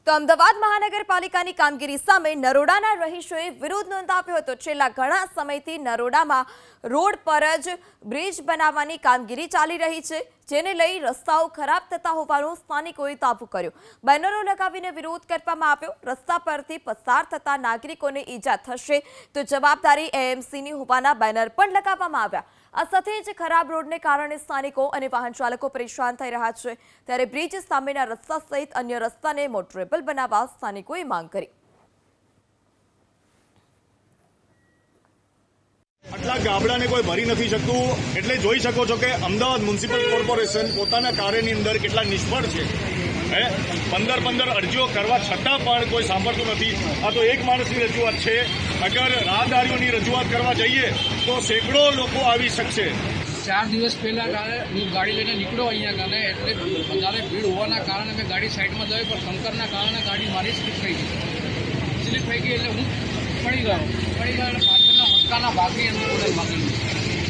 તો અમદાવાદ મહાનગરપાલિકાની કામગીરી સામે નરોડાના રહીશોએ વિરોધ નોંધાવ્યો હતો। છેલ્લા ઘણા સમયથી નરોડામાં રોડ પર જ બ્રિજ બનાવવાની કામગીરી ચાલી રહી છે, જેને લઈ રસ્તાઓ ખરાબ થતા હોવાનો સ્થાનિકોએ દાવો કર્યો। બેનરો લગાવીને વિરોધ કરવામાં આવ્યો। રસ્તા પરથી પસાર થતા નાગરિકોને ઈજા થશે તો જવાબદારી એએમસીની હોવાના બેનર પણ લગાવવામાં આવ્યા। આ સાથે જ ખરાબ રોડને કારણે સ્થાનિકો અને વાહન ચાલકો પરેશાન થઈ રહ્યા છે, ત્યારે બ્રિજ સામેના રસ્તા સહિત અન્ય રસ્તાને મોટરેબલ બનાવવા સ્થાનિકોએ માંગ કરી। આટલા ગાબડાને કોઈ ભરી નથી શકતું, એટલે જોઈ શકો છો કે અમદાવાદ મ્યુનિસિપલ કોર્પોરેશન પોતાના કાર્યની અંદર કેટલા નિષ્ફળ છે। 15 અરજીઓ કરવા છતાં પણ કોઈ સાંભળતું નથી। આ તો એક માણસની રજૂઆત છે। અગર રાહદારીઓની રજૂઆત કરવા જઈએ તો સેંકડો લોકો આવી શકશે। 4 દિવસ પહેલા હું ગાડી લઈને નીકળ્યો અહીંયા ગાને, એટલે વધારે ભીડ હોવાના કારણે મેં ગાડી સાઈડમાં દઈ, પણ કંકરના કારણે ગાડી મારી સ્લીપ થઈ ગઈ એટલે હું પડી ગયો એટલે પાછળના મક્કાના ભાગની અંદર માગી